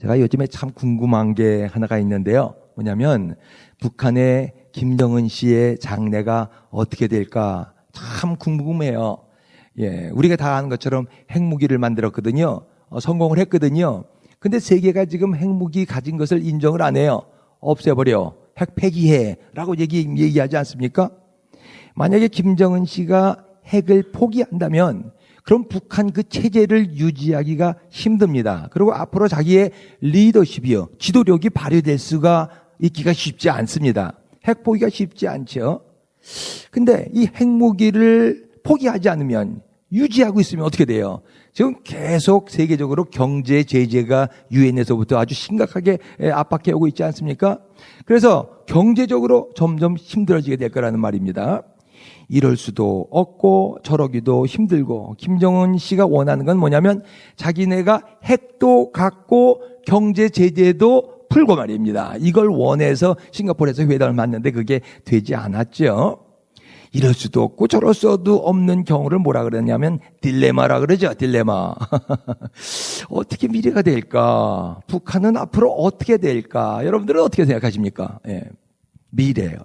제가 요즘에 참 궁금한 게 하나가 있는데요. 뭐냐면 북한의 김정은 씨의 장래가 어떻게 될까 참 궁금해요. 우리가 다 아는 것처럼 핵무기를 만들었거든요. 성공을 했거든요. 근데 세계가 지금 핵무기 가진 것을 인정을 안 해요. 없애버려. 핵 폐기해라고 얘기하지 않습니까? 만약에 김정은 씨가 핵을 포기한다면 그럼 북한 그 체제를 유지하기가 힘듭니다. 그리고 앞으로 자기의 리더십이요, 지도력이 발휘될 수가 있기가 쉽지 않습니다. 핵 포기가 쉽지 않죠. 근데 이 핵무기를 포기하지 않으면, 유지하고 있으면 어떻게 돼요? 지금 계속 세계적으로 경제 제재가 유엔에서부터 아주 심각하게 압박해 오고 있지 않습니까? 그래서 경제적으로 점점 힘들어지게 될 거라는 말입니다. 이럴 수도 없고 저러기도 힘들고, 김정은 씨가 원하는 건 뭐냐면 자기네가 핵도 갖고 경제 제재도 풀고 말입니다. 이걸 원해서 싱가포르에서 회담을 맞는데 그게 되지 않았죠. 이럴 수도 없고 저럴 수도 없는 경우를 뭐라 그러냐면 딜레마라 그러죠. 딜레마. 어떻게 미래가 될까? 북한은 앞으로 어떻게 될까? 여러분들은 어떻게 생각하십니까? 미래요.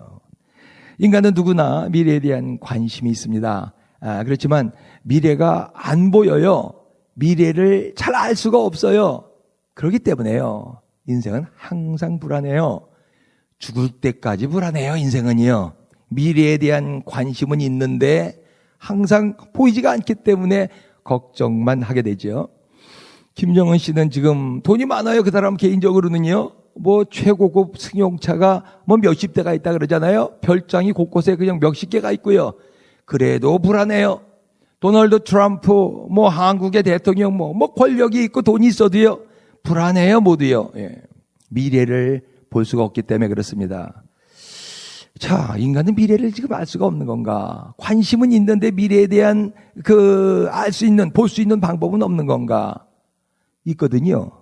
인간은 누구나 미래에 대한 관심이 있습니다. 그렇지만 미래가 안 보여요. 미래를 잘 알 수가 없어요. 그렇기 때문에요. 인생은 항상 불안해요. 죽을 때까지 불안해요. 인생은요. 미래에 대한 관심은 있는데 항상 보이지가 않기 때문에 걱정만 하게 되죠. 김정은 씨는 지금 돈이 많아요. 그 사람 개인적으로는요. 뭐 최고급 승용차가 뭐 몇십 대가 있다 그러잖아요. 별장이 곳곳에 그냥 몇십 개가 있고요. 그래도 불안해요. 도널드 트럼프, 뭐 한국의 대통령, 뭐 권력이 있고 돈이 있어도요. 불안해요, 모두요. 미래를 볼 수가 없기 때문에 그렇습니다. 자, 인간은 미래를 지금 알 수가 없는 건가? 관심은 있는데 미래에 대한 알 수 있는, 볼 수 있는 방법은 없는 건가? 있거든요.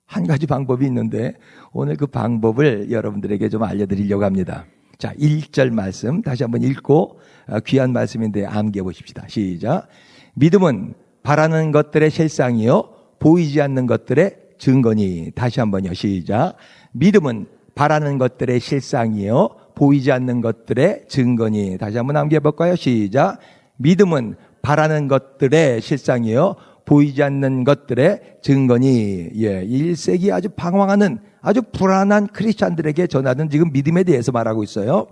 한 가지 방법이 있는데 오늘 그 방법을 여러분들에게 좀 알려드리려고 합니다. 자, 1절 말씀 다시 한번 읽고 귀한 말씀인데 암기해 보십시다. 시작. 믿음은 바라는 것들의 실상이요 보이지 않는 것들의 증거니. 다시 한번요. 시작. 믿음은 바라는 것들의 실상이요 보이지 않는 것들의 증거니. 다시 한번 암기해 볼까요? 시작. 믿음은 바라는 것들의 실상이요 보이지 않는 것들의 증거니. 1세기 아주 방황하는 아주 불안한 크리스찬들에게 전하는 지금 믿음에 대해서 말하고 있어요.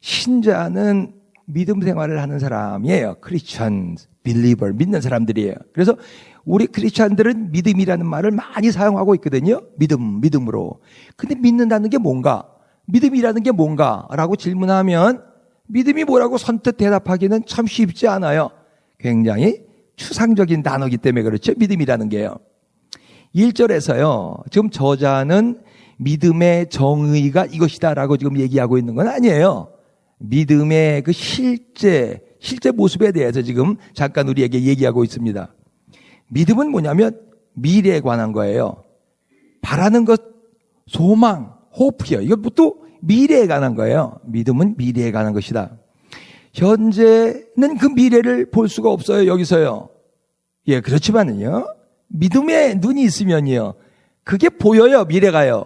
신자는 믿음 생활을 하는 사람이에요. 크리스찬, 빌리버, 믿는 사람들이에요. 그래서 우리 크리스찬들은 믿음이라는 말을 많이 사용하고 있거든요. 믿음으로. 근데 믿는다는 게 뭔가? 믿음이라는 게 뭔가? 라고 질문하면 믿음이 뭐라고 선뜻 대답하기는 참 쉽지 않아요. 굉장히 추상적인 단어이기 때문에 그렇죠. 믿음이라는 게요. 1절에서요. 지금 저자는 믿음의 정의가 이것이다라고 지금 얘기하고 있는 건 아니에요. 믿음의 그 실제 모습에 대해서 지금 잠깐 우리에게 얘기하고 있습니다. 믿음은 뭐냐면 미래에 관한 거예요. 바라는 것, 소망, 호프요. 이것도 미래에 관한 거예요. 믿음은 미래에 관한 것이다. 현재는 그 미래를 볼 수가 없어요. 여기서요. 그렇지만은요. 믿음에 눈이 있으면요. 그게 보여요. 미래가요.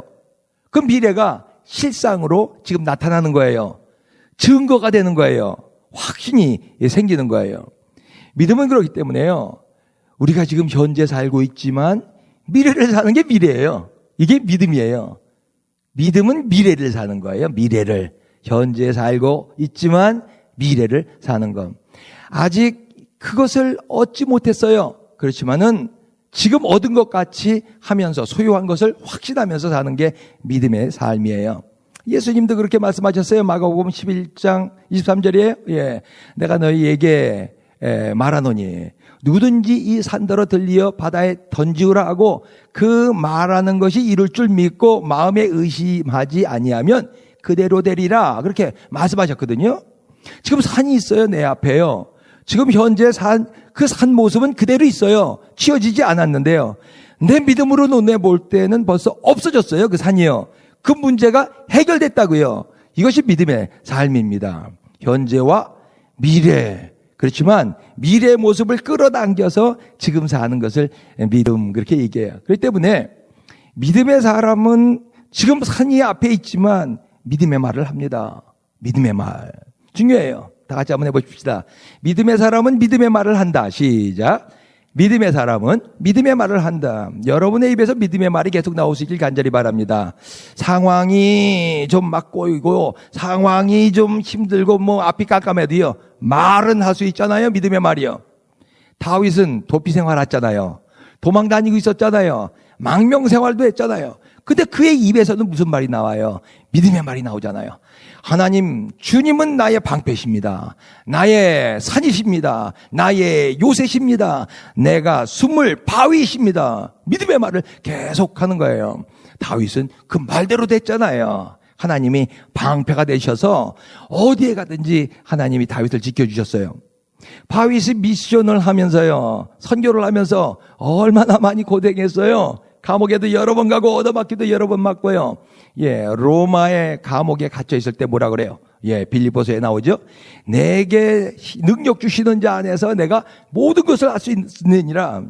그 미래가 실상으로 지금 나타나는 거예요. 증거가 되는 거예요. 확신이 생기는 거예요. 믿음은 그렇기 때문에요. 우리가 지금 현재 살고 있지만 미래를 사는 게 미래예요. 이게 믿음이에요. 믿음은 미래를 사는 거예요. 미래를. 현재 살고 있지만 미래를 사는 것. 아직 그것을 얻지 못했어요. 그렇지만은 지금 얻은 것 같이 하면서 소유한 것을 확신하면서 사는 게 믿음의 삶이에요. 예수님도 그렇게 말씀하셨어요. 마가복음 11장 23절이에요. 내가 너희에게 말하노니 누구든지 이 산더러 들리어 바다에 던지우라 하고 그 말하는 것이 이룰 줄 믿고 마음에 의심하지 아니하면 그대로 되리라. 그렇게 말씀하셨거든요. 지금 산이 있어요. 내 앞에요. 지금 현재 그 산 모습은 그대로 있어요. 치워지지 않았는데요. 내 믿음으로 눈에 볼 때는 벌써 없어졌어요. 그 산이요. 그 문제가 해결됐다고요. 이것이 믿음의 삶입니다. 현재와 미래. 그렇지만 미래의 모습을 끌어당겨서 지금 사는 것을 믿음 그렇게 얘기해요. 그렇기 때문에 믿음의 사람은 지금 산이 앞에 있지만 믿음의 말을 합니다. 믿음의 말. 중요해요. 다 같이 한번 해보십시다. 믿음의 사람은 믿음의 말을 한다. 시작. 믿음의 사람은 믿음의 말을 한다. 여러분의 입에서 믿음의 말이 계속 나올 수 있길 간절히 바랍니다. 상황이 좀 막 꼬이고 상황이 좀 힘들고 뭐 앞이 깜깜해도요. 말은 할 수 있잖아요. 믿음의 말이요. 다윗은 도피 생활했잖아요. 도망 다니고 있었잖아요. 망명 생활도 했잖아요. 근데 그의 입에서는 무슨 말이 나와요? 믿음의 말이 나오잖아요. 하나님, 주님은 나의 방패십니다. 나의 산이십니다. 나의 요새십니다. 내가 숨을 바위십니다. 믿음의 말을 계속하는 거예요. 다윗은 그 말대로 됐잖아요. 하나님이 방패가 되셔서 어디에 가든지 하나님이 다윗을 지켜주셨어요. 다윗이 미션을 하면서요, 선교를 하면서 얼마나 많이 고생했어요. 감옥에도 여러 번 가고 얻어맞기도 여러 번 맞고요. 로마의 감옥에 갇혀 있을 때 뭐라 그래요? 빌립보서에 나오죠. 내게 능력 주시는 자 안에서 내가 모든 것을 할 수 있느니라.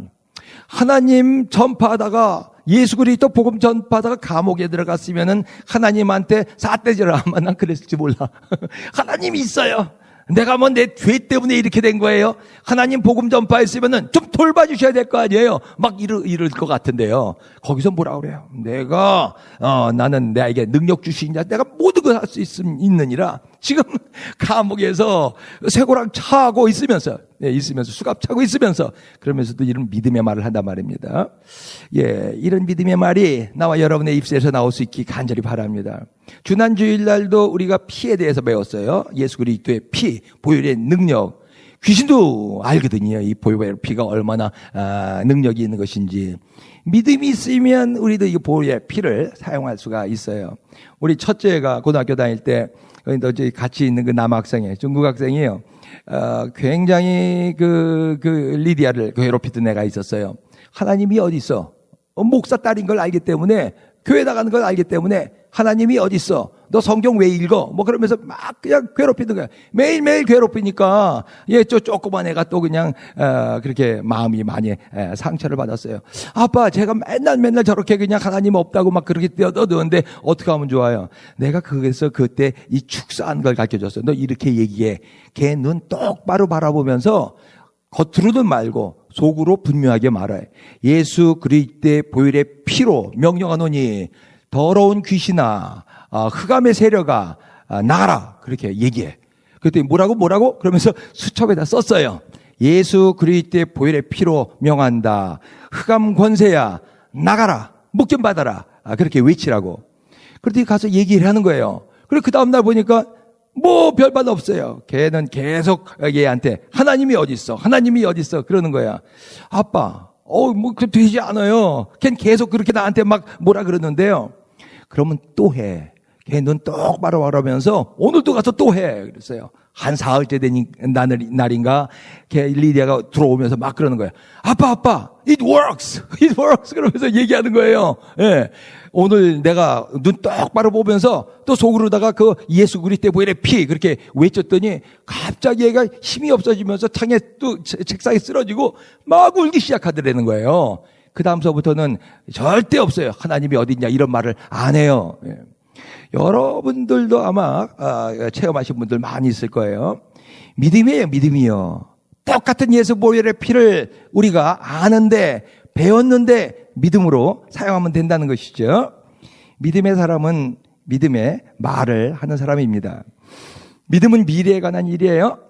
하나님 전파하다가 예수 그리스도 복음 전파하다가 감옥에 들어갔으면은 하나님한테 삿대질을 하면 난 그랬을지 몰라. 하나님이 있어요. 내가 뭐 내 죄 때문에 이렇게 된 거예요. 하나님 복음 전파했으면은 좀 돌봐주셔야 될 거 아니에요. 막 이럴 것 같은데요. 거기서 뭐라 그래요? 나는 나에게 능력 주신 자, 내가 모든 걸 할 수 있느니라. 지금 감옥에서 쇠고랑 차고 있으면서 수갑 차고 있으면서 그러면서도 이런 믿음의 말을 한단 말입니다. 이런 믿음의 말이 나와 여러분의 입술에서 나올 수 있기 간절히 바랍니다. 지난 주일날도 우리가 피에 대해서 배웠어요. 예수 그리스도의 피, 보혈의 능력. 귀신도 알거든요. 이 보혈의 피가 얼마나 능력이 있는 것인지. 믿음이 있으면 우리도 이 보혈의 피를 사용할 수가 있어요. 우리 첫째가 고등학교 다닐 때 같이 있는 그 남학생이에요. 중국 학생이에요. 굉장히 그 리디아를 괴롭히던 애가 있었어요. 하나님이 어디 있어? 목사 딸인 걸 알기 때문에, 교회 나가는 걸 알기 때문에 하나님이 어디 있어? 너 성경 왜 읽어? 뭐 그러면서 막 그냥 괴롭히는 거야. 매일매일 괴롭히니까 저 조그만 애가 또 그냥 그렇게 마음이 많이 상처를 받았어요. 아빠, 제가 맨날 저렇게 그냥 하나님 없다고 막 그렇게 떠드는데 어떻게 하면 좋아요? 내가 그래서 그때 이 축사한 걸 가르쳐줬어요. 너 이렇게 얘기해. 걔 눈 똑바로 바라보면서 겉으로는 말고 속으로 분명하게 말해. 예수 그리스도의 보혈의 피로 명령하노니 더러운 귀신아, 흑암의 세력아, 나가라. 그렇게 얘기해. 그랬더니 뭐라고? 그러면서 수첩에다 썼어요. 예수 그리스도의 보혈의 피로 명한다. 흑암 권세야, 나가라. 목좀 받아라. 그렇게 외치라고. 그랬더니 가서 얘기를 하는 거예요. 그리고 그 다음날 보니까 뭐 별반 없어요. 걔는 계속 얘한테 하나님이 어디 있어? 하나님이 어디 있어? 그러는 거야. 아빠, 뭐 그 되지 않아요. 걔는 계속 그렇게 나한테 막 뭐라 그러는데요. 그러면 또 해. 걔 눈 똑바로 바라보면서 오늘도 가서 또 해. 그랬어요. 한 사흘째 된 날인가 걔 리디아가 들어오면서 막 그러는 거예요. 아빠, it works. 그러면서 얘기하는 거예요. 오늘 내가 눈 똑바로 보면서 또 속으로다가 그 예수 그리스도의 보혈의 피 그렇게 외쳤더니 갑자기 얘가 힘이 없어지면서 창에 또 책상에 쓰러지고 막 울기 시작하더라는 거예요. 그 다음서부터는 절대 없어요. 하나님이 어디 있냐 이런 말을 안 해요. 여러분들도 아마 체험하신 분들 많이 있을 거예요. 믿음이요. 똑같은 예수 보혈의 피를 우리가 아는데 배웠는데 믿음으로 사용하면 된다는 것이죠. 믿음의 사람은 믿음의 말을 하는 사람입니다. 믿음은 미래에 관한 일이에요.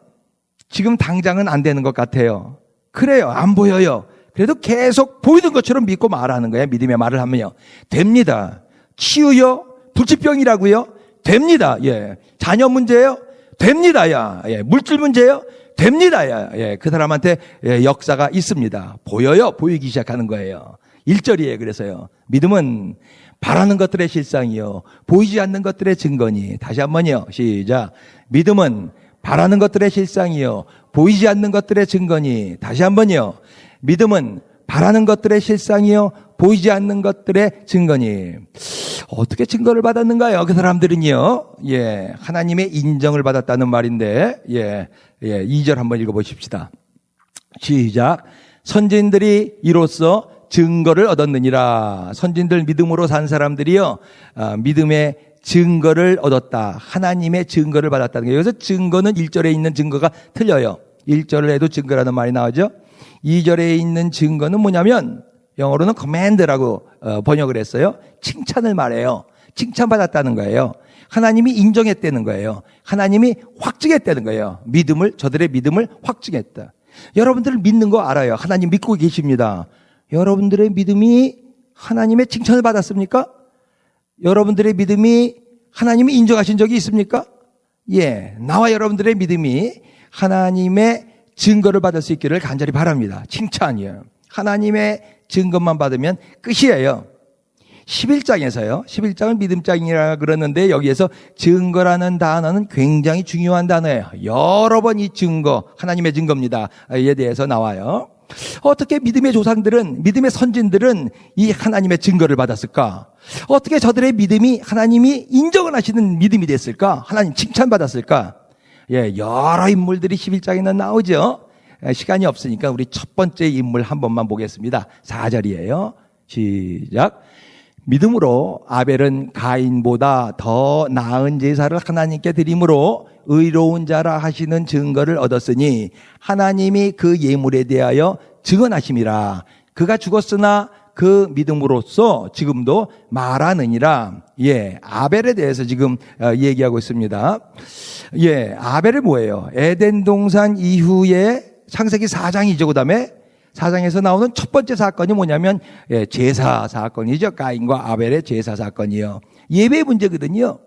지금 당장은 안 되는 것 같아요. 그래요. 안 보여요. 그래도 계속 보이는 것처럼 믿고 말하는 거예요. 믿음의 말을 하면요. 됩니다. 치유요? 불치병이라고요? 됩니다. 자녀 문제요? 됩니다. 물질 문제요? 됩니다. 그 사람한테 역사가 있습니다. 보여요. 보이기 시작하는 거예요. 1절이에요. 그래서요. 믿음은 바라는 것들의 실상이요. 보이지 않는 것들의 증거니. 다시 한번요. 시작. 믿음은 바라는 것들의 실상이요. 보이지 않는 것들의 증거니. 다시 한번요. 믿음은 바라는 것들의 실상이요. 보이지 않는 것들의 증거니. 어떻게 증거를 받았는가요? 그 사람들은요. 하나님의 인정을 받았다는 말인데 2절 한번 읽어보십시다. 시작. 선진들이 이로써 증거를 얻었느니라. 선진들 믿음으로 산 사람들이요, 믿음의 증거를 얻었다. 하나님의 증거를 받았다는 거예요. 여기서 증거는 1절에 있는 증거가 틀려요. 1절을 해도 증거라는 말이 나오죠. 2절에 있는 증거는 뭐냐면 영어로는 command라고 번역을 했어요. 칭찬을 말해요. 칭찬받았다는 거예요. 하나님이 인정했다는 거예요. 하나님이 확증했다는 거예요. 저들의 믿음을 확증했다. 여러분들 믿는 거 알아요. 하나님 믿고 계십니다. 여러분들의 믿음이 하나님의 칭찬을 받았습니까? 여러분들의 믿음이 하나님이 인정하신 적이 있습니까? 예, 나와 여러분들의 믿음이 하나님의 증거를 받을 수 있기를 간절히 바랍니다. 칭찬이에요. 하나님의 증거만 받으면 끝이에요. 11장에서요. 11장을 믿음장이라 그러는데 여기에서 증거라는 단어는 굉장히 중요한 단어예요. 여러 번 이 증거, 하나님의 증거입니다. 에 대해서 나와요. 어떻게 믿음의 조상들은, 믿음의 선진들은 이 하나님의 증거를 받았을까? 어떻게 저들의 믿음이 하나님이 인정을 하시는 믿음이 됐을까? 하나님 칭찬받았을까? 예, 여러 인물들이 11장에는 나오죠. 시간이 없으니까 우리 첫 번째 인물 한 번만 보겠습니다. 4절이에요. 시작. 믿음으로 아벨은 가인보다 더 나은 제사를 하나님께 드림으로 의로운 자라 하시는 증거를 얻었으니 하나님이 그 예물에 대하여 증언하심이라. 그가 죽었으나 그 믿음으로써 지금도 말하느니라. 예, 아벨에 대해서 지금 얘기하고 있습니다. 예, 아벨이 뭐예요? 에덴 동산 이후에 창세기 4장이죠. 그다음에 4장에서 나오는 첫 번째 사건이 뭐냐면 제사 사건이죠. 가인과 아벨의 제사 사건이요. 예배 문제거든요.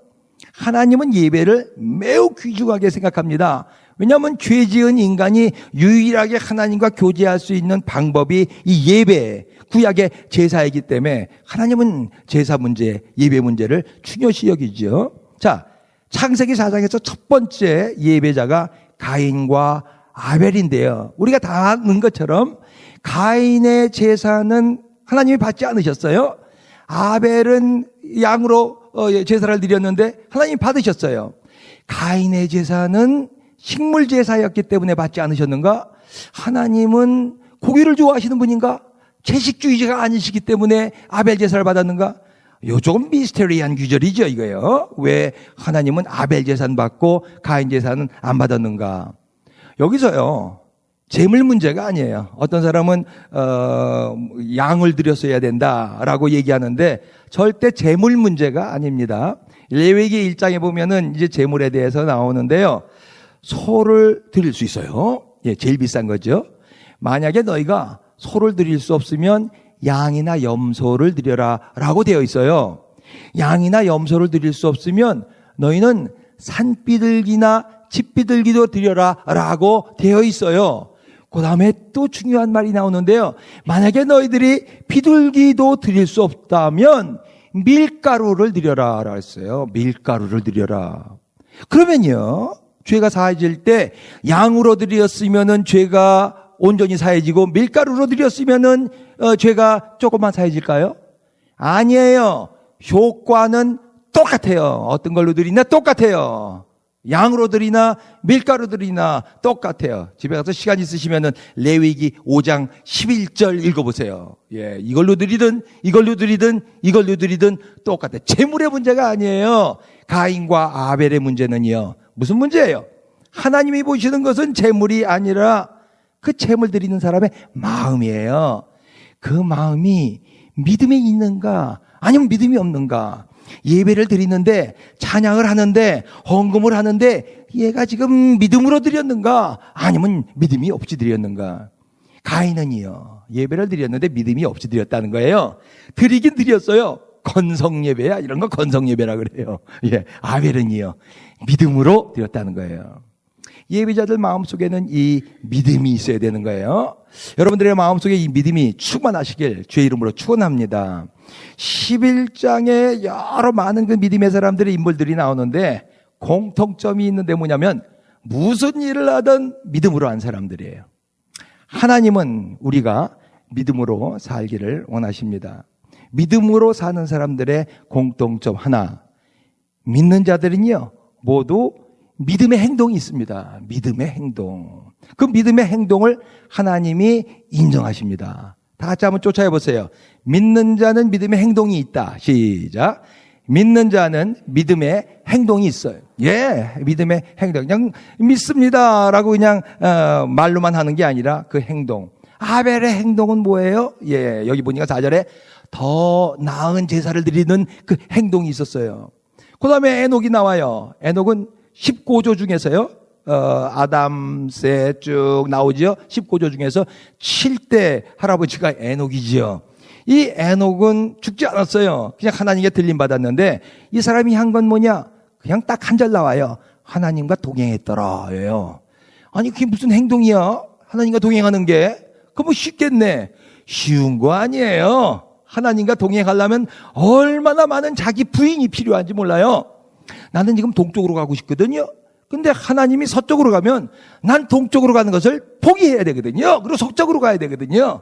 하나님은 예배를 매우 귀중하게 생각합니다. 왜냐하면 죄 지은 인간이 유일하게 하나님과 교제할 수 있는 방법이 이 예배, 구약의 제사이기 때문에 하나님은 제사 문제, 예배 문제를 중요시 여기죠. 자, 창세기 4장에서 첫 번째 예배자가 가인과 아벨인데요. 우리가 다 아는 것처럼 가인의 제사는 하나님이 받지 않으셨어요. 아벨은 양으로 제사를 드렸는데 하나님이 받으셨어요. 가인의 제사는 식물 제사였기 때문에 받지 않으셨는가? 하나님은 고기를 좋아하시는 분인가? 채식주의자가 아니시기 때문에 아벨 제사를 받았는가? 요 조금 미스테리한 규절이죠, 이거요. 왜 하나님은 아벨 제사는 받고 가인 제사는 안 받았는가? 여기서요, 재물 문제가 아니에요. 어떤 사람은 양을 드렸어야 된다라고 얘기하는데 절대 재물 문제가 아닙니다. 레위기 1장에 보면은 이제 재물에 대해서 나오는데요. 소를 드릴 수 있어요. 예, 제일 비싼 거죠. 만약에 너희가 소를 드릴 수 없으면 양이나 염소를 드려라라고 되어 있어요. 양이나 염소를 드릴 수 없으면 너희는 산비둘기나 집비둘기도 드려라라고 되어 있어요. 그 다음에 또 중요한 말이 나오는데요. 만약에 너희들이 비둘기도 드릴 수 없다면 밀가루를 드려라 했어요. 밀가루를 드려라. 그러면요, 죄가 사해질 때 양으로 드렸으면은 죄가 온전히 사해지고 밀가루로 드렸으면은 죄가 조금만 사해질까요? 아니에요. 효과는 똑같아요. 어떤 걸로 드리나 똑같아요. 양으로 드리나 밀가루 드리나 똑같아요. 집에 가서 시간 있으시면은 레위기 5장 11절 읽어보세요. 예, 이걸로 드리든 똑같아요. 재물의 문제가 아니에요. 가인과 아벨의 문제는요. 무슨 문제예요? 하나님이 보시는 것은 재물이 아니라 그 재물 드리는 사람의 마음이에요. 그 마음이 믿음이 있는가 아니면 믿음이 없는가. 예배를 드리는데 찬양을 하는데 헌금을 하는데 얘가 지금 믿음으로 드렸는가 아니면 믿음이 없이 드렸는가. 가인은요, 예배를 드렸는데 믿음이 없이 드렸다는 거예요. 드리긴 드렸어요. 건성예배야, 이런 거 건성예배라 그래요. 예, 아벨은요 믿음으로 드렸다는 거예요. 예배자들 마음속에는 이 믿음이 있어야 되는 거예요. 여러분들의 마음속에 이 믿음이 충만하시길 주의 이름으로 축원합니다. 11장에 여러 많은 그 믿음의 사람들의 인물들이 나오는데 공통점이 있는데 뭐냐면 무슨 일을 하든 믿음으로 한 사람들이에요. 하나님은 우리가 믿음으로 살기를 원하십니다. 믿음으로 사는 사람들의 공통점 하나, 믿는 자들은요 모두 믿음의 행동이 있습니다. 믿음의 행동. 그 믿음의 행동을 하나님이 인정하십니다. 다 같이 한번 쫓아해 보세요. 믿는 자는 믿음의 행동이 있다. 시작. 믿는 자는 믿음의 행동이 있어요. 예, 믿음의 행동. 그냥 믿습니다라고 그냥 말로만 하는 게 아니라 그 행동. 아벨의 행동은 뭐예요? 예, 여기 보니까 4절에 더 나은 제사를 드리는 그 행동이 있었어요. 그 다음에 에녹이 나와요. 에녹은 19조 중에서요. 아담, 셋 쭉 나오죠. 19조 중에서 7대 할아버지가 에녹이지요. 이 에녹은 죽지 않았어요. 그냥 하나님께 들림 받았는데 이 사람이 한 건 뭐냐? 그냥 딱 한 절 나와요. 하나님과 동행했더라예요. 아니 그게 무슨 행동이야? 하나님과 동행하는 게? 그거 뭐 쉽겠네. 쉬운 거 아니에요. 하나님과 동행하려면 얼마나 많은 자기 부인이 필요한지 몰라요. 나는 지금 동쪽으로 가고 싶거든요. 근데 하나님이 서쪽으로 가면 난 동쪽으로 가는 것을 포기해야 되거든요. 그리고 서쪽으로 가야 되거든요.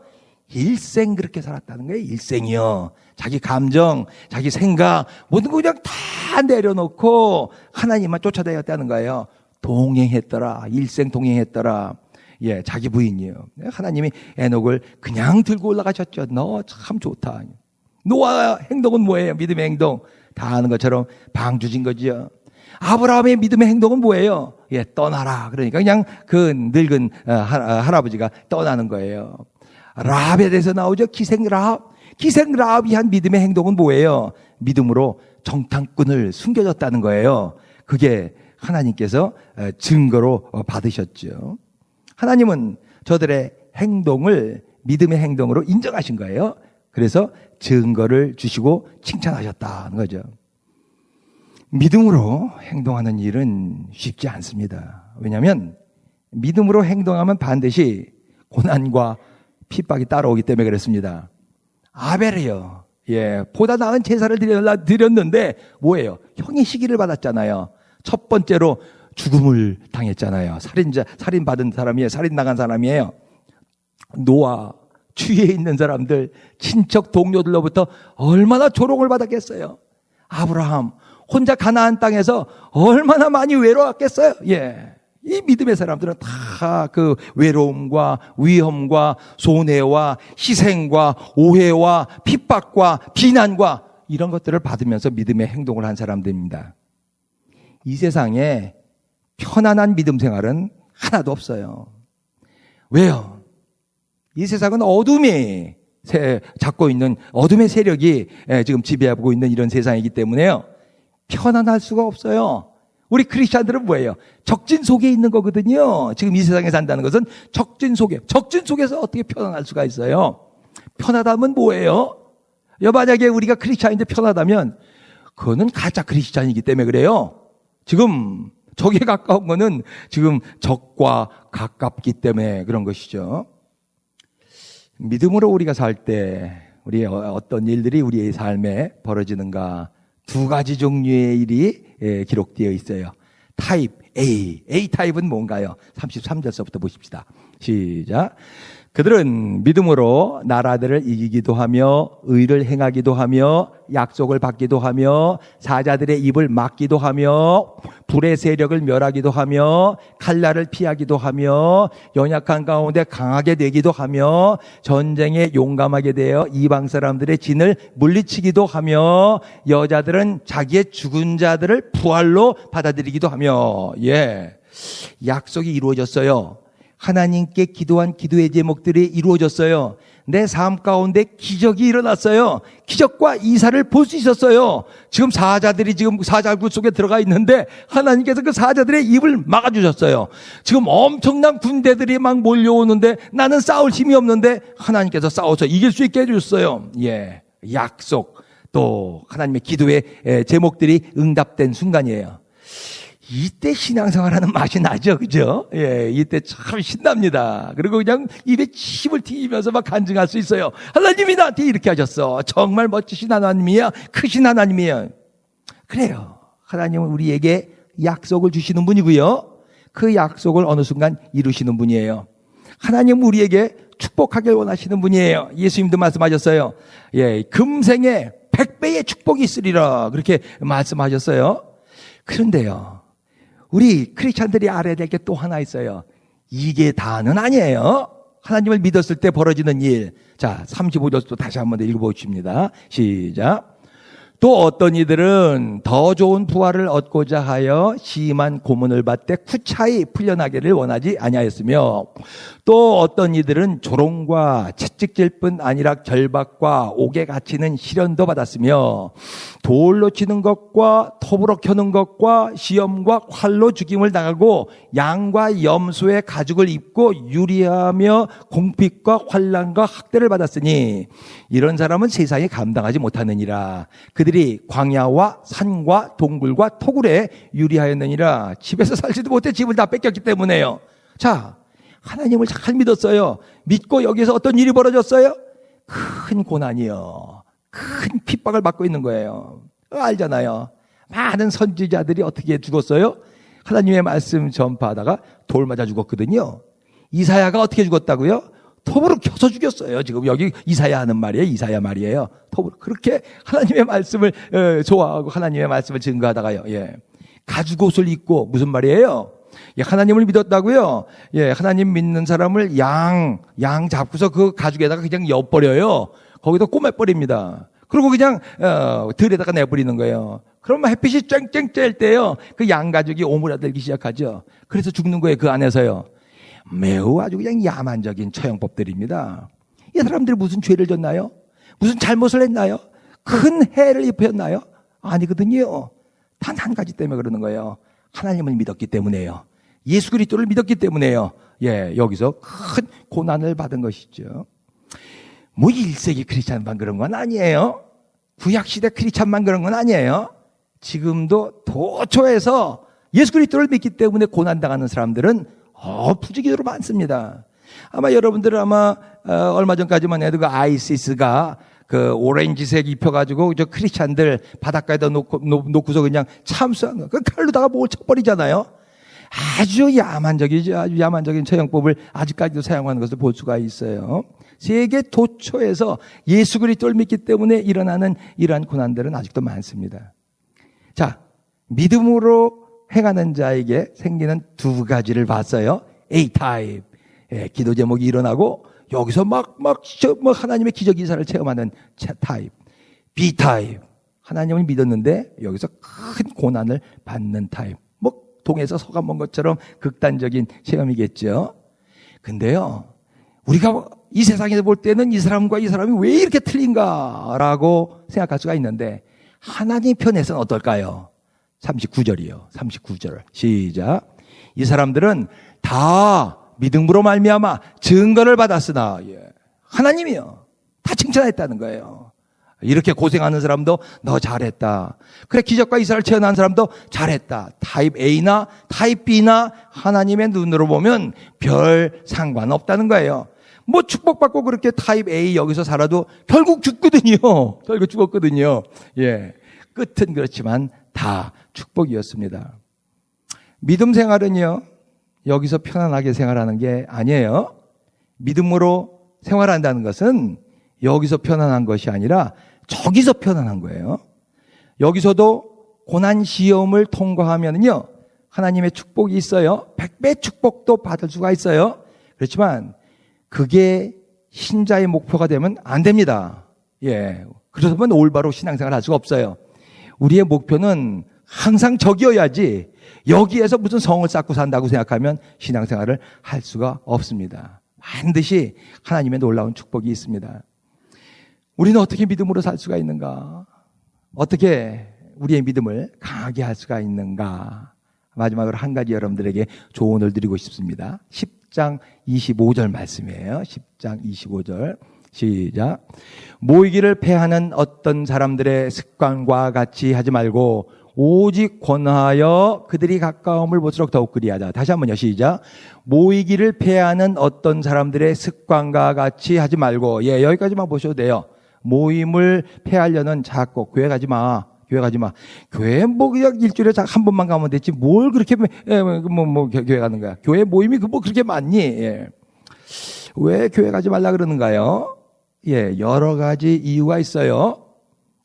일생 그렇게 살았다는 거예요. 일생이요. 자기 감정, 자기 생각 모든 거 그냥 다 내려놓고 하나님만 쫓아다녔다는 거예요. 동행했더라. 일생 동행했더라. 예, 자기 부인이요. 하나님이 에녹을 그냥 들고 올라가셨죠. 너 참 좋다. 노아 행동은 뭐예요? 믿음의 행동. 다 아는 것처럼 방주진 거지요. 아브라함의 믿음의 행동은 뭐예요? 예, 떠나라. 그러니까 그냥 그 늙은 할아버지가 떠나는 거예요. 라합에 대해서 나오죠. 기생라합. 기생라합이 한 믿음의 행동은 뭐예요? 믿음으로 정탐꾼을 숨겨줬다는 거예요. 그게 하나님께서 증거로 받으셨죠. 하나님은 저들의 행동을 믿음의 행동으로 인정하신 거예요. 그래서 증거를 주시고 칭찬하셨다는 거죠. 믿음으로 행동하는 일은 쉽지 않습니다. 왜냐하면 믿음으로 행동하면 반드시 고난과 핍박이 따라오기 때문에 그렇습니다. 아벨이요. 예, 보다 나은 제사를 드렸는데 뭐예요? 형의 시기를 받았잖아요. 첫 번째로 죽음을 당했잖아요. 살인 받은 사람이에요. 살인 당한 사람이에요. 노아, 주위에 있는 사람들, 친척 동료들로부터 얼마나 조롱을 받았겠어요. 아브라함, 혼자 가나안 땅에서 얼마나 많이 외로웠겠어요. 예. 이 믿음의 사람들은 다 그 외로움과 위험과 손해와 희생과 오해와 핍박과 비난과 이런 것들을 받으면서 믿음의 행동을 한 사람들입니다. 이 세상에 편안한 믿음 생활은 하나도 없어요. 왜요? 이 세상은 어둠이 잡고 있는 어둠의 세력이 지금 지배하고 있는 이런 세상이기 때문에요. 편안할 수가 없어요. 우리 크리스찬들은 뭐예요? 적진 속에 있는 거거든요. 지금 이 세상에 산다는 것은 적진 속에서 어떻게 편안할 수가 있어요? 편하다면 뭐예요? 만약에 우리가 크리스찬인데 편하다면 그거는 가짜 크리스찬이기 때문에 그래요. 지금 적에 가까운 거는 지금 적과 가깝기 때문에 그런 것이죠. 믿음으로 우리가 살 때 우리 어떤 일들이 우리의 삶에 벌어지는가? 두 가지 종류의 일이 기록되어 있어요. 타입 A 타입은 뭔가요? 33절서부터 보십시다. 시작. 그들은 믿음으로 나라들을 이기기도 하며 의를 행하기도 하며 약속을 받기도 하며 사자들의 입을 막기도 하며 불의 세력을 멸하기도 하며 칼날을 피하기도 하며 연약한 가운데 강하게 되기도 하며 전쟁에 용감하게 되어 이방 사람들의 진을 물리치기도 하며 여자들은 자기의 죽은 자들을 부활로 받아들이기도 하며 약속이 이루어졌어요. 하나님께 기도한 기도의 제목들이 이루어졌어요. 내 삶 가운데 기적이 일어났어요. 기적과 이사를 볼 수 있었어요. 지금 사자들이 지금 사자굴 속에 들어가 있는데 하나님께서 그 사자들의 입을 막아주셨어요. 지금 엄청난 군대들이 막 몰려오는데 나는 싸울 힘이 없는데 하나님께서 싸워서 이길 수 있게 해주셨어요. 약속 또 하나님의 기도의 제목들이 응답된 순간이에요. 이때 신앙생활하는 맛이 나죠, 그죠? 이때 참 신납니다. 그리고 그냥 입에 침을 튀기면서 막 간증할 수 있어요. 하나님이 나한테 이렇게 하셨어. 정말 멋지신 하나님이야. 크신 하나님이야. 그래요. 하나님은 우리에게 약속을 주시는 분이고요. 그 약속을 어느 순간 이루시는 분이에요. 하나님은 우리에게 축복하길 원하시는 분이에요. 예수님도 말씀하셨어요. 금생에 100배의 축복이 있으리라. 그렇게 말씀하셨어요. 그런데요. 우리 크리스찬들이 알아야 될 게 또 하나 있어요. 이게 다는 아니에요. 하나님을 믿었을 때 벌어지는 일. 자, 35절도 다시 한번 더 읽어보십니다. 시작. 또 어떤 이들은 더 좋은 부활을 얻고자 하여 심한 고문을 받되 쿠차히 풀려나기를 원하지 아니하였으며, 또 어떤 이들은 조롱과 채찍질 뿐 아니라 결박과 옥에 갇히는 시련도 받았으며, 돌로 치는 것과 톱으로 켜는 것과 시험과 활로 죽임을 당하고 양과 염소의 가죽을 입고 유리하며 공핍과 환난과 학대를 받았으니 이런 사람은 세상에 감당하지 못하느니라. 그들이 광야와 산과 동굴과 토굴에 유리하였느니라. 집에서 살지도 못해 집을 다 뺏겼기 때문에요. 자, 하나님을 잘 믿었어요. 믿고 여기서 어떤 일이 벌어졌어요? 큰 고난이요, 큰 핍박을 받고 있는 거예요. 알잖아요. 많은 선지자들이 어떻게 죽었어요? 하나님의 말씀 전파하다가 돌 맞아 죽었거든요. 이사야가 어떻게 죽었다고요? 톱으로 켜서 죽였어요. 지금 여기 이사야 하는 말이에요. 이사야 말이에요. 톱으로. 그렇게 하나님의 말씀을 좋아하고 하나님의 말씀을 증거하다가요. 예. 가죽옷을 입고, 무슨 말이에요? 예, 하나님을 믿었다고요? 예, 하나님 믿는 사람을 양 잡고서 그 가죽에다가 그냥 엿버려요. 거기다 꼬매버립니다. 그리고 그냥 들에다가 내버리는 거예요. 그러면 햇빛이 쨍쨍 쬐일 때요, 그 양 가죽이 오므라들기 시작하죠. 그래서 죽는 거예요. 그 안에서요. 매우 아주 그냥 야만적인 처형법들입니다. 이 사람들이 무슨 죄를 졌나요? 무슨 잘못을 했나요? 큰 해를 입혔나요? 아니거든요. 단 한 가지 때문에 그러는 거예요. 하나님을 믿었기 때문에요. 예수 그리스도를 믿었기 때문에요. 예, 여기서 큰 고난을 받은 것이죠. 뭐 1세기 크리스찬만 그런 건 아니에요. 구약시대 크리스찬만 그런 건 아니에요. 지금도 도처에서 예수 그리스도를 믿기 때문에 고난당하는 사람들은 부지기로 많습니다. 아마 여러분들은 얼마 전까지만 해도 그 아이시스가 그 오렌지색 입혀가지고 저 크리스찬들 바닷가에다 놓고서 그냥 참수한 거, 그 칼로다가 뭘 쳐버리잖아요. 아주 야만적이죠. 아주 야만적인 처형법을 아직까지도 사용하는 것을 볼 수가 있어요. 세계 도처에서 예수 그리스도를 믿기 때문에 일어나는 이러한 고난들은 아직도 많습니다. 자, 믿음으로 행하는 자에게 생기는 두 가지를 봤어요. A 타입, 예, 기도 제목이 일어나고 여기서 막 하나님의 기적 이사를 체험하는 타입. B 타입, 하나님을 믿었는데 여기서 큰 고난을 받는 타입. 뭐 동에서 서가 먼 것처럼 극단적인 체험이겠죠. 근데요, 우리가 이 세상에서 볼 때는 이 사람과 이 사람이 왜 이렇게 틀린가라고 생각할 수가 있는데, 하나님 편에서는 어떨까요? 39절이요. 39절. 시작. 이 사람들은 다 믿음으로 말미암아 증거를 받았으나, 예, 하나님이요, 다 칭찬했다는 거예요. 이렇게 고생하는 사람도 너 잘했다. 그래, 기적과 이사를 체험한 사람도 잘했다. 타입 A나 타입 B나 하나님의 눈으로 보면 별 상관없다는 거예요. 뭐 축복받고 그렇게 타입 A 여기서 살아도 결국 죽거든요. 결국 죽었거든요. 예, 끝은 그렇지만 다 축복이었습니다. 믿음 생활은요, 여기서 편안하게 생활하는 게 아니에요. 믿음으로 생활한다는 것은 여기서 편안한 것이 아니라 저기서 편안한 거예요. 여기서도 고난 시험을 통과하면요, 하나님의 축복이 있어요. 100배 축복도 받을 수가 있어요. 그렇지만 그게 신자의 목표가 되면 안 됩니다. 예, 그러면 올바로 신앙생활 할 수가 없어요. 우리의 목표는 항상 저기여야지 여기에서 무슨 성을 쌓고 산다고 생각하면 신앙생활을 할 수가 없습니다. 반드시 하나님의 놀라운 축복이 있습니다. 우리는 어떻게 믿음으로 살 수가 있는가? 어떻게 우리의 믿음을 강하게 할 수가 있는가? 마지막으로 한 가지 여러분들에게 조언을 드리고 싶습니다. 10장 25절 말씀이에요. 10장 25절. 시작. 모이기를 패하는 어떤 사람들의 습관과 같이 하지 말고 오직 권하여 그들이 가까움을 볼수록 더욱 그리하자. 다시 한번요. 시작. 모이기를 패하는 어떤 사람들의 습관과 같이 하지 말고, 예, 여기까지만 보셔도 돼요. 모임을 패하려는 자꾸 교회 가지 마. 교회 가지 마. 교회 뭐 그냥 일주일에 한 번만 가면 됐지. 뭘 그렇게 교회 가는 거야. 교회 모임이 뭐 그렇게 많니? 예. 왜 교회 가지 말라 그러는가요? 예, 여러 가지 이유가 있어요.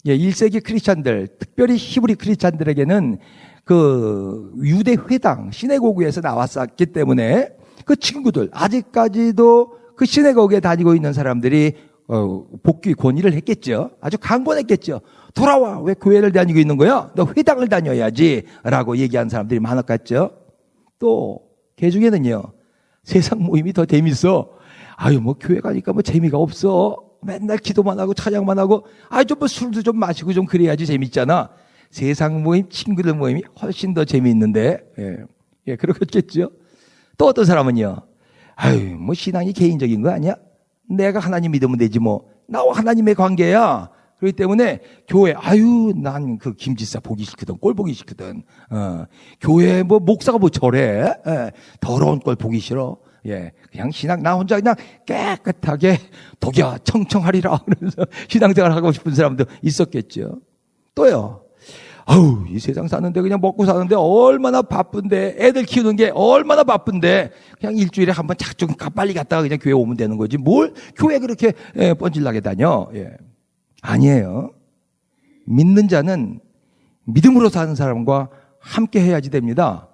예, 1세기 크리스찬들, 특별히 히브리 크리스찬들에게는 그 유대 회당, 시내고구에서 나왔었기 때문에 그 친구들, 아직까지도 그 시내거기에 다니고 있는 사람들이 복귀 권유를 했겠죠. 아주 강권했겠죠. 돌아와. 왜 교회를 다니고 있는 거야? 너 회당을 다녀야지. 라고 얘기한 사람들이 많았겠죠. 또 그 중에는요. 세상 모임이 더 재밌어. 아유 뭐 교회 가니까 뭐 재미가 없어. 맨날 기도만 하고 찬양만 하고 좀 뭐 술도 좀 마시고 좀 그래야지 재밌잖아. 세상 모임, 친구들 모임이 훨씬 더 재미있는데. 예, 그렇겠죠. 또 어떤 사람은요. 아유 뭐 신앙이 개인적인 거 아니야? 내가 하나님 믿으면 되지 뭐. 나와 하나님의 관계야. 그렇기 때문에 교회 난 그 김지사 보기 싫거든. 꼴 보기 싫거든. 교회 뭐 목사가 뭐 저래. 더러운 꼴 보기 싫어. 예, 그냥 신앙 나 혼자 그냥 깨끗하게 독야 청청하리라 그러면서 신앙생활 하고 싶은 사람도 있었겠죠. 또요. 이 세상 사는데 그냥 먹고 사는데 얼마나 바쁜데 애들 키우는 게 얼마나 바쁜데 그냥 일주일에 한번 좀 빨리 갔다가 그냥 교회 오면 되는 거지 뭘 교회 그렇게 뻔질나게 다녀. 예. 아니에요. 믿는 자는 믿음으로 사는 사람과 함께 해야지 됩니다.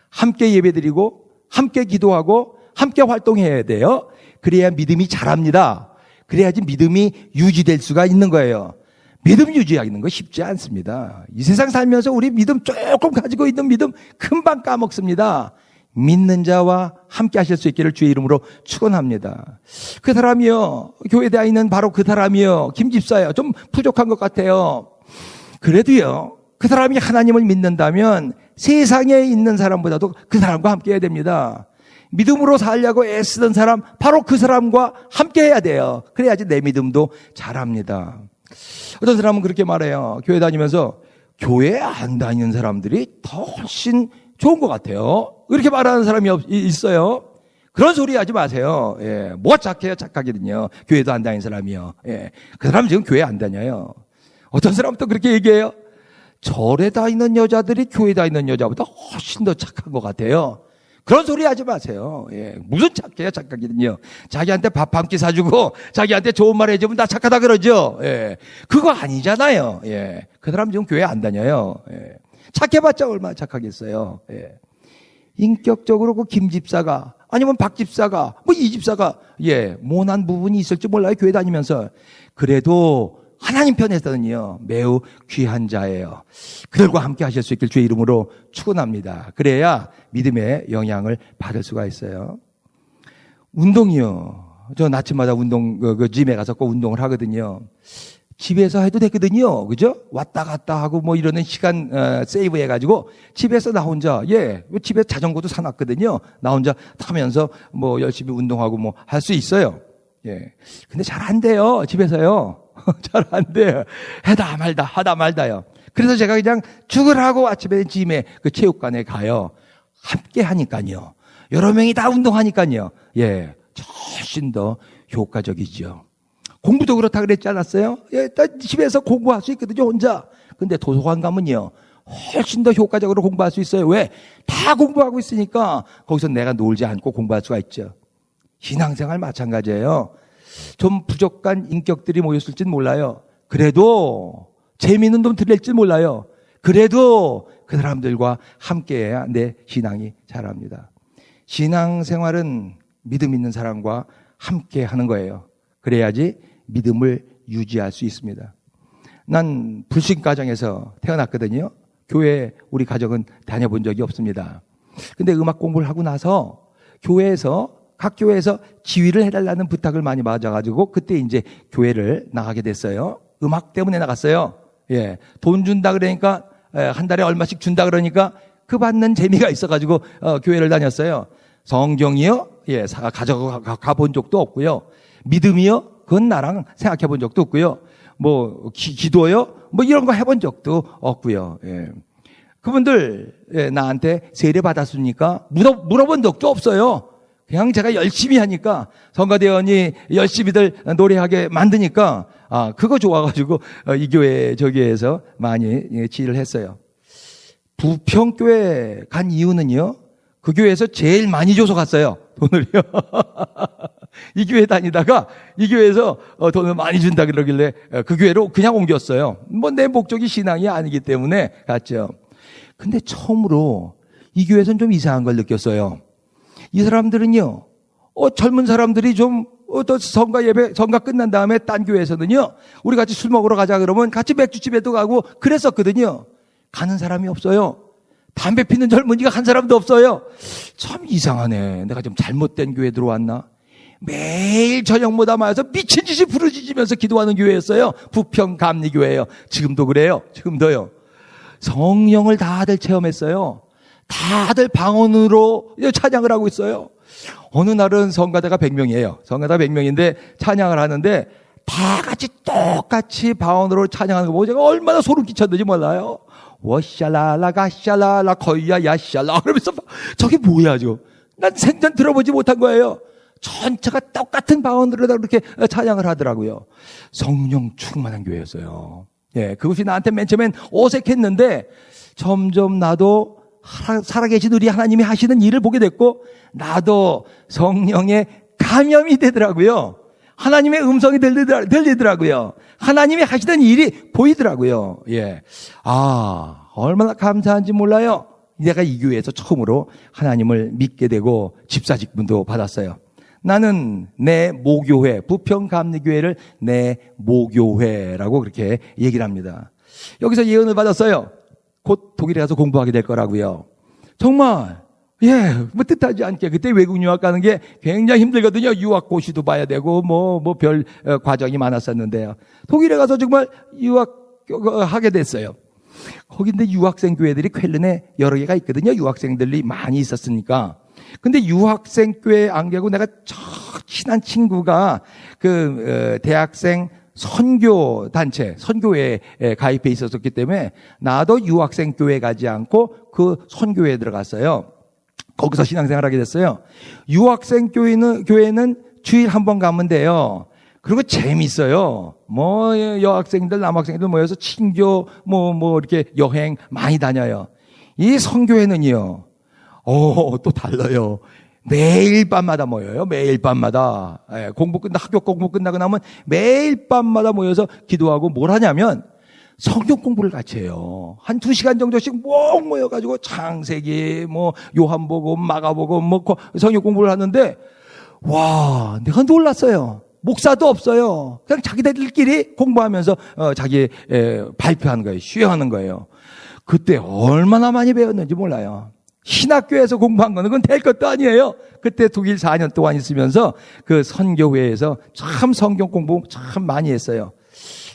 함께 예배드리고 함께 기도하고 함께 활동해야 돼요. 그래야 믿음이 자랍니다. 그래야지 믿음이 유지될 수가 있는 거예요. 믿음 유지하는 거 쉽지 않습니다. 이 세상 살면서 우리 믿음 조금 가지고 있는 믿음 금방 까먹습니다. 믿는 자와 함께 하실 수 있기를 주의 이름으로 축원합니다. 그 사람이요. 교회에 다니는 바로 그 사람이요. 김 집사요. 좀 부족한 것 같아요. 그래도요. 그 사람이 하나님을 믿는다면 세상에 있는 사람보다도 그 사람과 함께 해야 됩니다. 믿음으로 살려고 애쓰던 사람 바로 그 사람과 함께 해야 돼요. 그래야지 내 믿음도 자랍니다. 어떤 사람은 그렇게 말해요. 교회 다니면서 교회 안 다니는 사람들이 더 훨씬 좋은 것 같아요. 이렇게 말하는 사람이 있어요. 그런 소리 하지 마세요. 예, 뭐가 착해요? 착하거든요. 교회도 안 다니는 사람이요. 예, 그 사람 지금 교회 안 다녀요. 어떤 사람은 또 그렇게 얘기해요. 절에 다니는 여자들이 교회 다니는 여자보다 훨씬 더 착한 것 같아요. 그런 소리 하지 마세요. 예, 무슨 착해요? 착하거든요. 자기한테 밥 한 끼 사주고 자기한테 좋은 말 해주면 다 착하다 그러죠. 예, 그거 아니잖아요. 예, 그 사람 지금 교회 안 다녀요. 예, 착해봤자 얼마나 착하겠어요. 예. 인격적으로 그 김 집사가 아니면 박 집사가 뭐 이 집사가 모난 부분이 있을지 몰라요. 교회 다니면서. 그래도 하나님 편에서는요 매우 귀한 자예요. 그들과 함께 하실 수 있길 주의 이름으로 축원합니다. 그래야 믿음의 영향을 받을 수가 있어요. 운동이요. 저 아침마다 운동 그 짐에 가서 꼭 운동을 하거든요. 집에서 해도 되거든요. 그죠? 왔다 갔다 하고 뭐 이러는 시간 세이브 해가지고 집에서 나 혼자 집에 자전거도 사놨거든요. 나 혼자 타면서 뭐 열심히 운동하고 뭐 할 수 있어요. 예. 근데 잘 안 돼요. 집에서요. 잘 안 돼요. 하다 말다요. 그래서 제가 그냥 죽으라고 아침에 짐에 그 체육관에 가요. 함께 하니까요. 여러 명이 다 운동하니까요. 예. 훨씬 더 효과적이죠. 공부도 그렇다 그랬지 않았어요? 예, 집에서 공부할 수 있거든요, 혼자. 근데 도서관 가면요, 훨씬 더 효과적으로 공부할 수 있어요. 왜? 다 공부하고 있으니까 거기서 내가 놀지 않고 공부할 수가 있죠. 신앙생활 마찬가지예요. 좀 부족한 인격들이 모였을지는 몰라요. 그래도 재미있는 좀 들릴지 몰라요. 그래도 그 사람들과 함께해야 내 신앙이 자랍니다. 신앙생활은 믿음 있는 사람과 함께 하는 거예요. 그래야지 믿음을 유지할 수 있습니다. 난 불신 가정에서 태어났거든요. 교회 우리 가족은 다녀본 적이 없습니다. 근데 음악 공부를 하고 나서 각 교회에서 지휘를 해달라는 부탁을 많이 받아가지고 그때 이제 교회를 나가게 됐어요. 음악 때문에 나갔어요. 예, 돈 준다 그러니까 한 달에 얼마씩 준다 그러니까 그 받는 재미가 있어가지고 교회를 다녔어요. 성경이요? 예, 가본 적도 없고요. 믿음이요? 그건 나랑 생각해 본 적도 없고요. 뭐 기도요? 뭐 이런 거 해본 적도 없고요. 예. 그분들 나한테 세례 받았습니까? 물어본 적도 없어요. 그냥 제가 열심히 하니까 성가대원이 열심히들 노래하게 만드니까 그거 좋아가지고 이 교회 저 교회에서 많이 지휘를 했어요. 부평교회 간 이유는요. 그 교회에서 제일 많이 줘서 갔어요. 돈을요. 이 교회 다니다가 이 교회에서 돈을 많이 준다 그러길래 그 교회로 그냥 옮겼어요. 뭐 내 목적이 신앙이 아니기 때문에 갔죠. 근데 처음으로 이 교회에서는 좀 이상한 걸 느꼈어요. 이 사람들은요, 젊은 사람들이 좀 또 성가 예배, 성가 끝난 다음에 딴 교회에서는요, 우리 같이 술 먹으러 가자 그러면 같이 맥주집에도 가고 그랬었거든요. 가는 사람이 없어요. 담배 피는 젊은이가 한 사람도 없어요. 참 이상하네. 내가 좀 잘못된 교회에 들어왔나? 매일 저녁마다 모여서 미친 듯이 부르짖으면서 기도하는 교회였어요. 부평감리교회예요. 지금도 그래요. 지금도요. 성령을 다들 체험했어요. 다들 방언으로 찬양을 하고 있어요. 어느 날은 성가대가 100명이에요. 성가대가 100명인데 찬양을 하는데 다 같이 똑같이 방언으로 찬양하는 거 보고 제가 얼마나 소름 끼쳤는지 몰라요. 워샬라라 가샬라라 거이야 야샬라 그러면서 저게 뭐야 저. 난 생전 들어보지 못한 거예요. 전체가 똑같은 방언으로 그렇게 찬양을 하더라고요. 성령 충만한 교회였어요. 예, 그것이 나한테 맨 처음엔 어색했는데 점점 나도 살아계신 우리 하나님이 하시는 일을 보게 됐고 나도 성령의 감염이 되더라고요. 하나님의 음성이 들리더라고요. 하나님이 하시는 일이 보이더라고요. 예. 얼마나 감사한지 몰라요. 내가 이 교회에서 처음으로 하나님을 믿게 되고 집사직분도 받았어요. 나는 내 모교회, 부평감리교회를 내 모교회라고 그렇게 얘기를 합니다. 여기서 예언을 받았어요. 곧 독일에 가서 공부하게 될 거라고요. 정말 뜻하지 않게 그때 외국 유학 가는 게 굉장히 힘들거든요. 유학 고시도 봐야 되고 별 과정이 많았었는데요. 독일에 가서 정말 유학하게 됐어요. 거긴데 유학생 교회들이 쾰른에 여러 개가 있거든요. 유학생들이 많이 있었으니까. 근데 유학생 교회 안 가고 내가 친한 친구가 대학생 선교 단체, 선교회에 가입해 있었기 때문에 나도 유학생 교회 가지 않고 그 선교회에 들어갔어요. 거기서 신앙생활 하게 됐어요. 유학생 교회는 주일 한 번 가면 돼요. 그리고 재밌어요. 여학생들, 남학생들 모여서 친교, 이렇게 여행 많이 다녀요. 이 선교회는요, 또 달라요. 매일 밤마다 모여요. 매일 밤마다. 학교 공부 끝나고 나면 매일 밤마다 모여서 기도하고 뭘 하냐면 성경 공부를 같이 해요. 한 2시간 정도씩 목 모여가지고 창세기, 요한복음, 마가복음, 성경 공부를 하는데, 와, 내가 놀랐어요. 목사도 없어요. 그냥 자기들끼리 공부하면서, 발표하는 거예요. 수행하는 거예요. 그때 얼마나 많이 배웠는지 몰라요. 신학교에서 공부한 거는 그건 될 것도 아니에요. 그때 독일 4년 동안 있으면서 그 선교회에서 참 성경 공부 참 많이 했어요.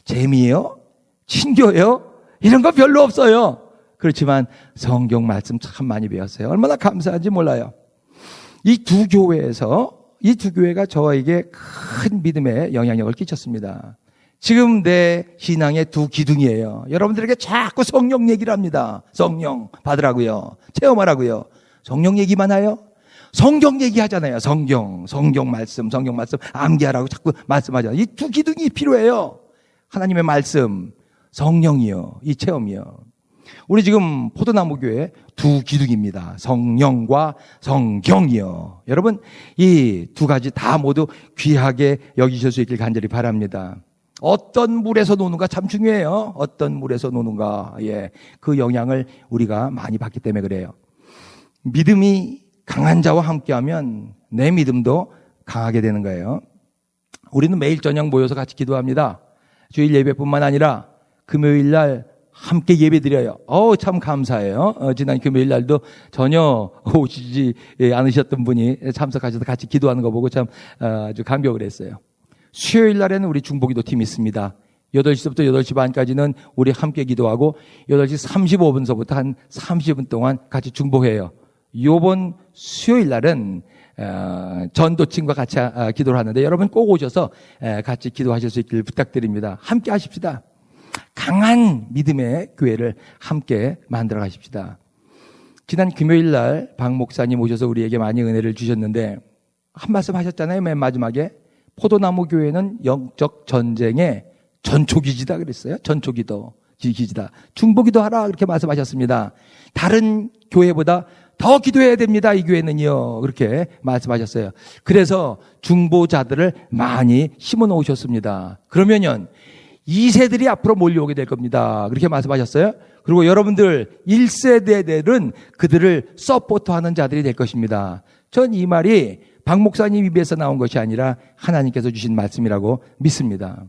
재미요? 친교요? 이런 거 별로 없어요. 그렇지만 성경 말씀 참 많이 배웠어요. 얼마나 감사한지 몰라요. 이 두 교회가 저에게 큰 믿음의 영향력을 끼쳤습니다. 지금 내 신앙의 두 기둥이에요. 여러분들에게 자꾸 성령 얘기를 합니다. 성령 받으라고요. 체험하라고요. 성령 얘기만 해요? 성경 얘기하잖아요. 성경 말씀 암기하라고 자꾸 말씀하잖아요. 이 두 기둥이 필요해요. 하나님의 말씀, 성령이요. 이 체험이요. 우리 지금 포도나무 교회 두 기둥입니다. 성령과 성경이요. 여러분, 이 두 가지 다 모두 귀하게 여기실 수 있길 간절히 바랍니다. 어떤 물에서 노는가 참 중요해요. 어떤 물에서 노는가. 그 영향을 우리가 많이 받기 때문에 그래요. 믿음이 강한 자와 함께하면 내 믿음도 강하게 되는 거예요. 우리는 매일 저녁 모여서 같이 기도합니다. 주일 예배뿐만 아니라 금요일 날 함께 예배 드려요. 참 감사해요. 지난 금요일 날도 전혀 오시지 않으셨던 분이 참석하셔서 같이 기도하는 거 보고 참 아주 감격을 했어요. 수요일 날에는 우리 중보기도 팀이 있습니다. 8시부터 8시 반까지는 우리 함께 기도하고 8시 35분서부터 한 30분 동안 같이 중보해요. 요번 수요일 날은 전도팀과 같이 기도를 하는데 여러분 꼭 오셔서 같이 기도하실 수 있길 부탁드립니다. 함께 하십시다. 강한 믿음의 교회를 함께 만들어 가십시다. 지난 금요일 날 박 목사님 오셔서 우리에게 많이 은혜를 주셨는데 한 말씀 하셨잖아요. 맨 마지막에. 포도나무 교회는 영적 전쟁의 전초기지다 그랬어요. 전초기도, 기지다. 중보기도 하라 그렇게 말씀하셨습니다. 다른 교회보다 더 기도해야 됩니다. 이 교회는요. 그렇게 말씀하셨어요. 그래서 중보자들을 많이 심어 놓으셨습니다. 그러면요 2세들이 앞으로 몰려오게 될 겁니다. 그렇게 말씀하셨어요. 그리고 여러분들 1세대들은 그들을 서포트하는 자들이 될 것입니다. 전 이 말이 박 목사님 입에서 나온 것이 아니라 하나님께서 주신 말씀이라고 믿습니다.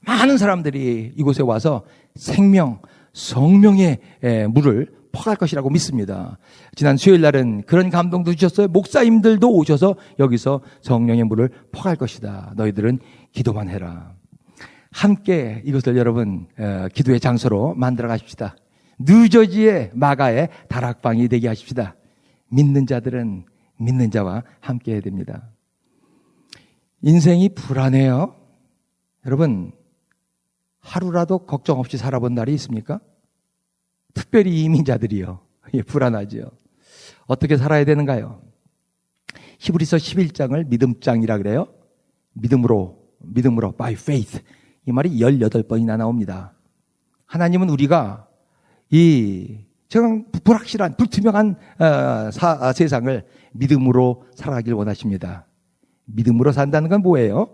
많은 사람들이 이곳에 와서 생명, 성령의 물을 퍼갈 것이라고 믿습니다. 지난 수요일 날은 그런 감동도 주셨어요. 목사님들도 오셔서 여기서 성령의 물을 퍼갈 것이다. 너희들은 기도만 해라. 함께 이것을 여러분 기도의 장소로 만들어 가십시다. 뉴저지의 마가의 다락방이 되게 하십시다. 믿는 자들은 믿는 자와 함께 해야 됩니다. 인생이 불안해요. 여러분, 하루라도 걱정 없이 살아본 날이 있습니까? 특별히 이민자들이요. 예, 불안하죠. 어떻게 살아야 되는가요? 히브리서 11장을 믿음장이라 그래요. 믿음으로, by faith. 이 말이 18번이나 나옵니다. 하나님은 우리가 불확실한, 불투명한 세상을 믿음으로 살아가길 원하십니다. 믿음으로 산다는 건 뭐예요?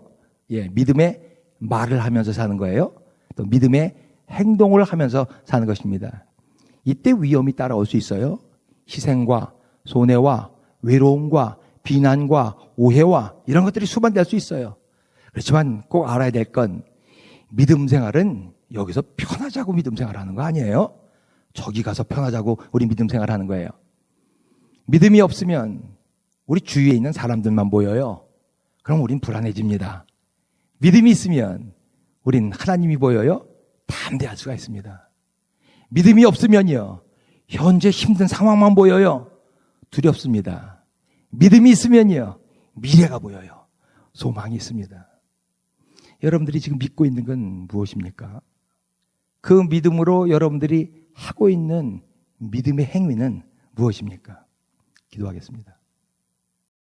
예, 믿음의 말을 하면서 사는 거예요. 또 믿음의 행동을 하면서 사는 것입니다. 이때 위험이 따라올 수 있어요. 희생과 손해와 외로움과 비난과 오해와 이런 것들이 수반될 수 있어요. 그렇지만 꼭 알아야 될 건 믿음 생활은 여기서 편하자고 믿음 생활하는 거 아니에요. 저기 가서 편하자고 우리 믿음 생활하는 거예요. 믿음이 없으면 우리 주위에 있는 사람들만 보여요. 그럼 우린 불안해집니다. 믿음이 있으면 우린 하나님이 보여요. 담대할 수가 있습니다. 믿음이 없으면요, 현재 힘든 상황만 보여요. 두렵습니다. 믿음이 있으면요, 미래가 보여요. 소망이 있습니다. 여러분들이 지금 믿고 있는 건 무엇입니까? 그 믿음으로 여러분들이 하고 있는 믿음의 행위는 무엇입니까? 기도하겠습니다.